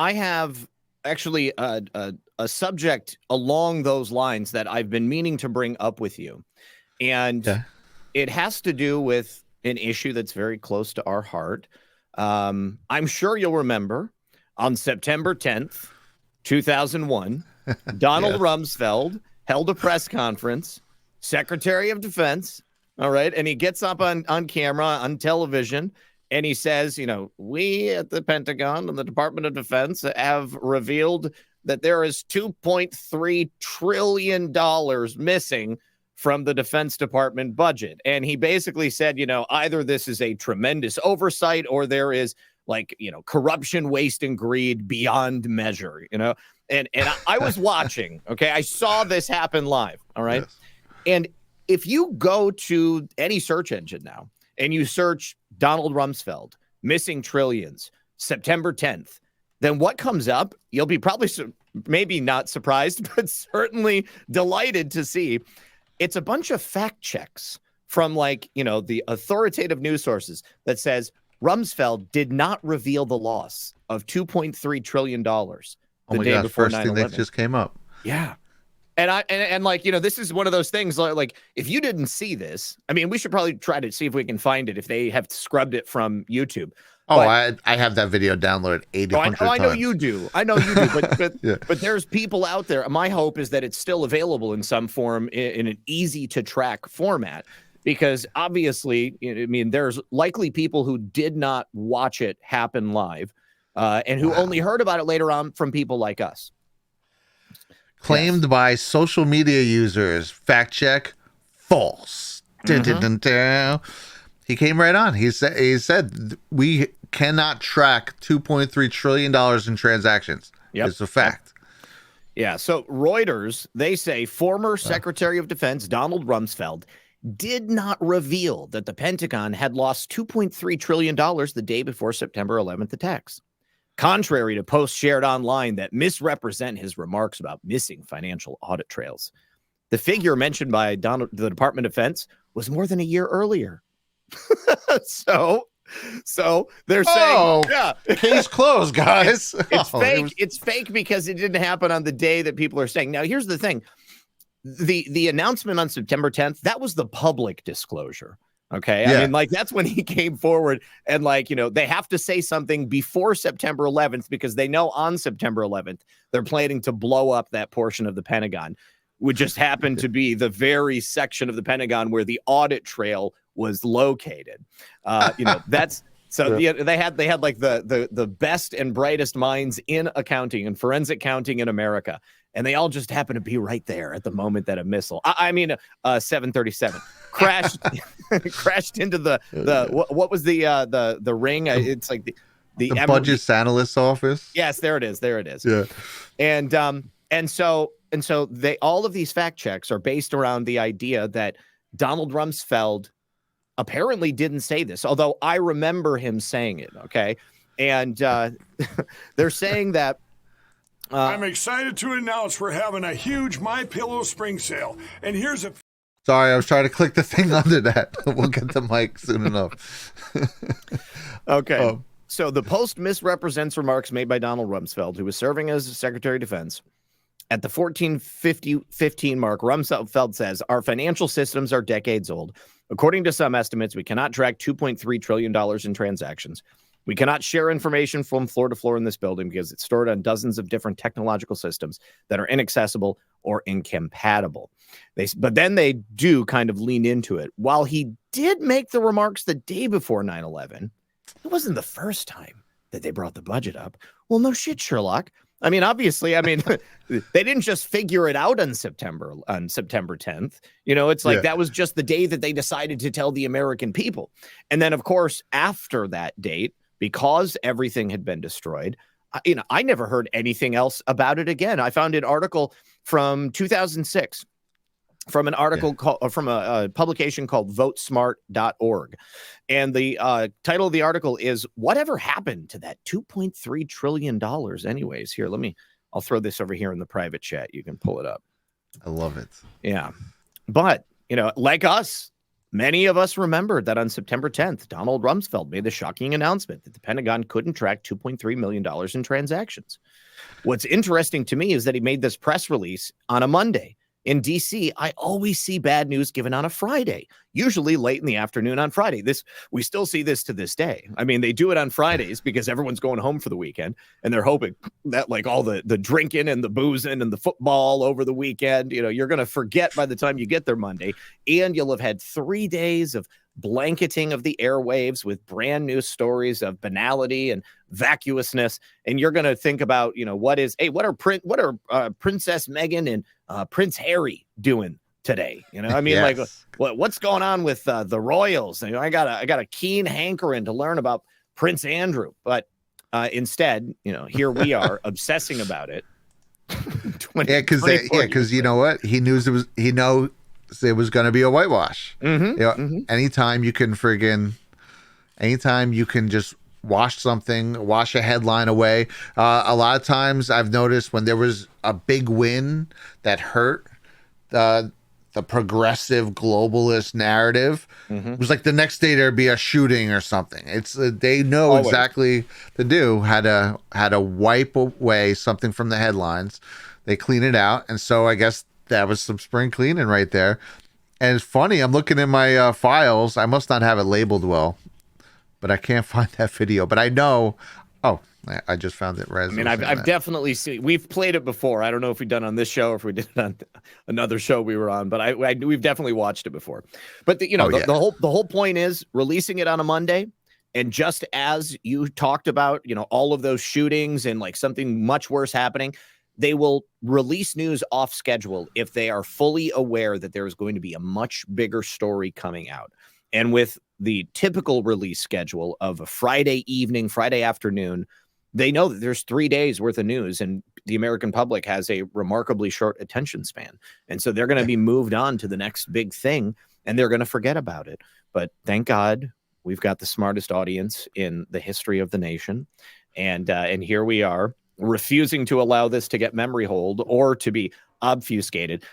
I have actually a subject along those lines that I've been meaning to bring up with you. And it has to do with an issue that's very close to our heart. I'm sure you'll remember on September 10th, 2001, Donald Rumsfeld held a press conference, Secretary of Defense. All right. And he gets up on camera, on television, and he says, we at the Pentagon and the Department of Defense have revealed that there is $2.3 trillion missing from the Defense Department budget. And he basically said, either this is a tremendous oversight or there is corruption, waste, and greed beyond measure, And I was watching, okay? I saw this happen live, all right? Yes. And if you go to any search engine now and you search Donald Rumsfeld, missing trillions, September 10th, then what comes up, you'll be probably maybe not surprised, but certainly delighted to see. It's a bunch of fact checks from the authoritative news sources that says Rumsfeld did not reveal the loss of $2.3 trillion the day before 9/11. First thing that just came up. Yeah. And this is one of those things like if you didn't see this, I mean, we should probably try to see if we can find it if they have scrubbed it from YouTube. I have that video downloaded 800 times. I know you do. But there's people out there. My hope is that it's still available in some form in an easy to track format, because obviously, there's likely people who did not watch it happen live and who only heard about it later on from people like us. Claimed by social media users. Fact check. False. He came right on. He said we cannot track $2.3 trillion in transactions. Yep. It's a fact. Yeah. So Reuters, they say former Secretary of Defense Donald Rumsfeld did not reveal that the Pentagon had lost $2.3 trillion the day before September 11th attacks, contrary to posts shared online that misrepresent his remarks about missing financial audit trails. The figure mentioned by the Department of Defense was more than a year earlier. So they're saying, case closed, guys. It's fake. It's fake because it didn't happen on the day that people are saying. Now, here's the thing. The announcement on September 10th, that was the public disclosure. Okay. Yeah. I mean, that's when he came forward and they have to say something before September 11th because they know on September 11th, they're planning to blow up that portion of the Pentagon, which just happened to be the very section of the Pentagon where the audit trail was located. That's so they had the best and brightest minds in accounting and forensic counting in America. And they all just happen to be right there at the moment that a missile, 737 crashed into the what was the ring? It's like the budget analyst's office. Yes, there it is. Yeah. And so they all of these fact checks are based around the idea that Donald Rumsfeld apparently didn't say this, although I remember him saying it. Okay. And they're saying that I'm excited to announce we're having a huge My Pillow spring sale. And here's a... Sorry, I was trying to click the thing under that. We'll get the mic soon enough. Okay. So the post misrepresents remarks made by Donald Rumsfeld, who was serving as Secretary of Defense. At the 1415 mark, Rumsfeld says, our financial systems are decades old. According to some estimates, we cannot track $2.3 trillion in transactions. We cannot share information from floor to floor in this building because it's stored on dozens of different technological systems that are inaccessible or incompatible. But then they do kind of lean into it. While he did make the remarks the day before 9/11, it wasn't the first time that they brought the budget up. Well, no shit, Sherlock. I mean, obviously, they didn't just figure it out on September 10th. It's like that was just the day that they decided to tell the American people. And then, of course, after that date, because everything had been destroyed, I never heard anything else about it again. I found an article from 2006 from an article from a publication called votesmart.org. And the title of the article is Whatever Happened to That $2.3 Trillion anyways? Here, I'll throw this over here in the private chat. You can pull it up. I love it. Yeah. But, like us, Many of us remembered that on September 10th, Donald Rumsfeld made the shocking announcement that the Pentagon couldn't track $2.3 million in transactions. What's interesting to me is that he made this press release on a Monday. In DC, I always see bad news given on a Friday, usually late in the afternoon on Friday. We still see this to this day. I mean, they do it on Fridays because everyone's going home for the weekend, and they're hoping that like all the drinking and the boozing and the football over the weekend, you're going to forget by the time you get there Monday, and you'll have had 3 days of blanketing of the airwaves with brand new stories of banality and vacuousness, and you're going to think about what are Princess Meghan and Prince Harry doing today? I mean, Yes. like what's going on with the royals? I got a keen hankering to learn about Prince Andrew, but instead, here we are obsessing about it. Because you know what, he knows it was going to be a whitewash. Anytime you can just wash a headline away. A lot of times I've noticed when there was a big win that hurt the progressive globalist narrative, it was like the next day there'd be a shooting or something. It's they know Always. exactly to do how to wipe away something from the headlines. They clean it out, and so I guess that was some spring cleaning right there. And it's funny, I'm looking in my files. I must not have it labeled well, but I can't find that video. But I know. Oh, I just found it. I mean, I've definitely seen. We've played it before. I don't know if we've done it on this show or if we did it on another show we were on, but we've definitely watched it before. But the whole point is releasing it on a Monday, and just as you talked about, all of those shootings and like something much worse happening, they will release news off schedule if they are fully aware that there is going to be a much bigger story coming out. And with the typical release schedule of a Friday evening, Friday afternoon, they know that there's 3 days worth of news, and the American public has a remarkably short attention span. And so they're going to be moved on to the next big thing, and they're going to forget about it. But thank God we've got the smartest audience in the history of the nation. And here we are, refusing to allow this to get memory hold or to be obfuscated.